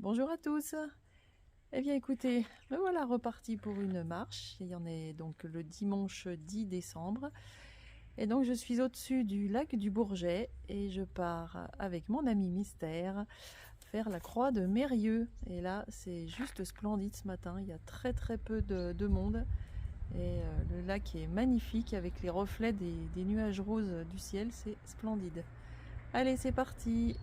Bonjour à tous. Eh bien écoutez, me voilà reparti pour une marche. Il y en est donc le dimanche 10 décembre. Et donc je suis au-dessus du lac du Bourget et je pars avec mon ami Mystère faire la croix de Mérieux. Et là c'est juste splendide ce matin, il y a très peu de monde. Et le lac est magnifique avec les reflets des nuages roses du ciel, c'est splendide. Allez, c'est parti!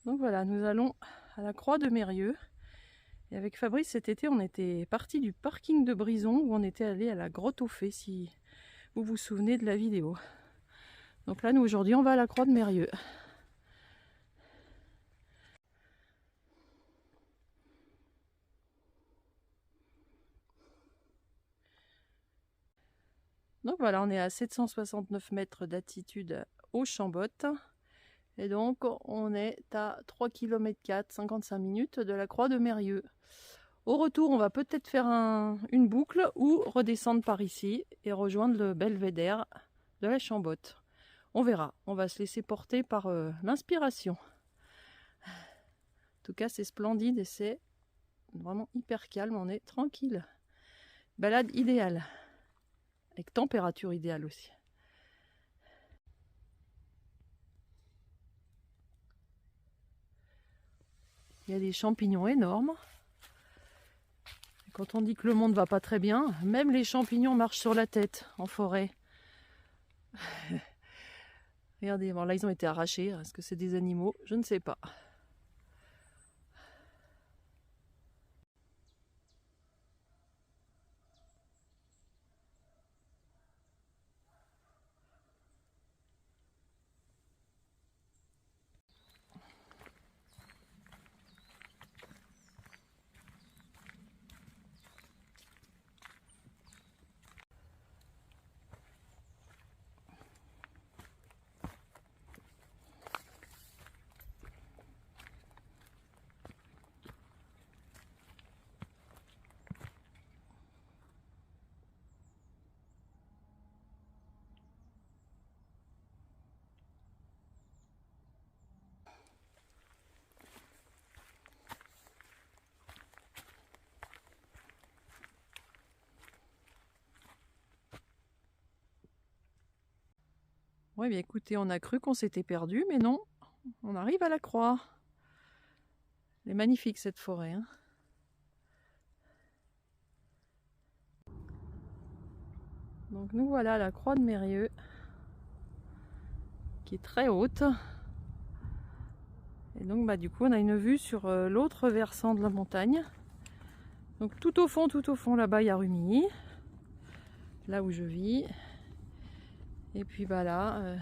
Donc voilà, nous allons à la croix de Mérieux. Et avec Fabrice, cet été, on était parti du parking de Brison où on était allé à la grotte aux fées, si vous vous souvenez de la vidéo. Donc là, nous, aujourd'hui, on va à la croix de Mérieux. Donc voilà, on est à 769 mètres d'altitude au Chambotte. Et donc, on est à 3 km 4, 55 minutes de la croix de Mérieux. Au retour, on va peut-être faire une boucle ou redescendre par ici et rejoindre le belvédère de la Chambotte. On verra, on va se laisser porter par l'inspiration. En tout cas, c'est splendide et c'est vraiment hyper calme, on est tranquille. Balade idéale, avec température idéale aussi. Il y a des champignons énormes. Et quand on dit que le monde va pas très bien, même les champignons marchent sur la tête en forêt. Regardez, bon là ils ont été arrachés. Est-ce que c'est des animaux? Je ne sais pas. Ouais, bien écoutez, on a cru qu'on s'était perdu, mais non, on arrive à la croix. Elle est magnifique cette forêt, hein. Donc nous voilà à la croix de Mérieux, qui est très haute. Et donc du coup on a une vue sur l'autre versant de la montagne. Donc tout au fond là-bas il y a Rumilly, là où je vis. Et puis là,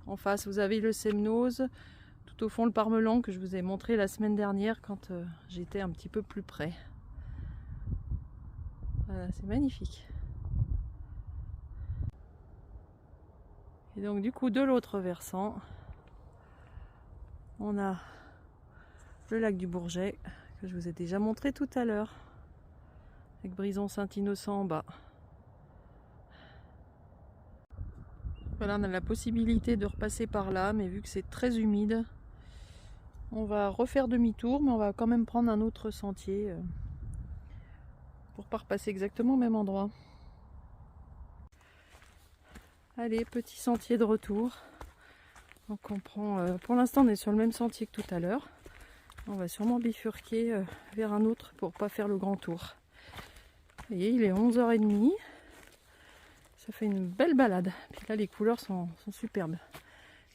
en face vous avez le Semnoz, tout au fond le Parmelan que je vous ai montré la semaine dernière quand j'étais un petit peu plus près. Voilà, c'est magnifique. Et donc du coup de l'autre versant, on a le lac du Bourget que je vous ai déjà montré tout à l'heure, avec Brison-Saint-Innocent en bas. Voilà, on a la possibilité de repasser par là, mais vu que c'est très humide, on va refaire demi-tour, mais on va quand même prendre un autre sentier pour pas repasser exactement au même endroit. Allez, petit sentier de retour. Donc on prend, pour l'instant on est sur le même sentier que tout à l'heure. On va sûrement bifurquer vers un autre pour pas faire le grand tour. Vous voyez, il est 11h30. Ça fait une belle balade. Puis là, les couleurs sont superbes.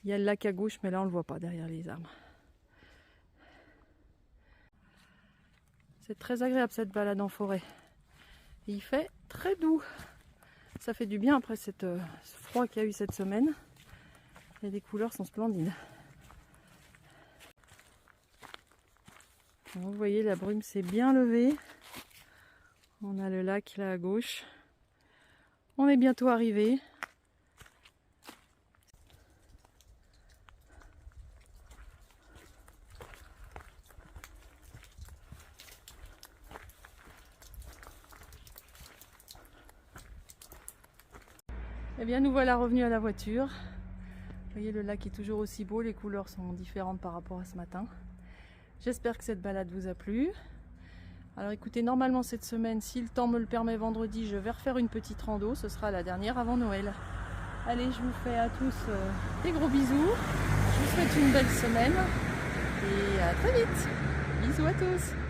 Il y a le lac à gauche, mais là, on ne le voit pas derrière les arbres. C'est très agréable cette balade en forêt. Et il fait très doux. Ça fait du bien après ce froid qu'il y a eu cette semaine. Et les couleurs sont splendides. Donc, vous voyez, la brume s'est bien levée. On a le lac là à gauche. On est bientôt arrivé. Eh bien, nous voilà revenus à la voiture. Vous voyez, le lac est toujours aussi beau, les couleurs sont différentes par rapport à ce matin. J'espère que cette balade vous a plu. Alors écoutez, normalement cette semaine, si le temps me le permet, vendredi, je vais refaire une petite rando. Ce sera la dernière avant Noël. Allez, je vous fais à tous des gros bisous. Je vous souhaite une belle semaine et à très vite. Bisous à tous.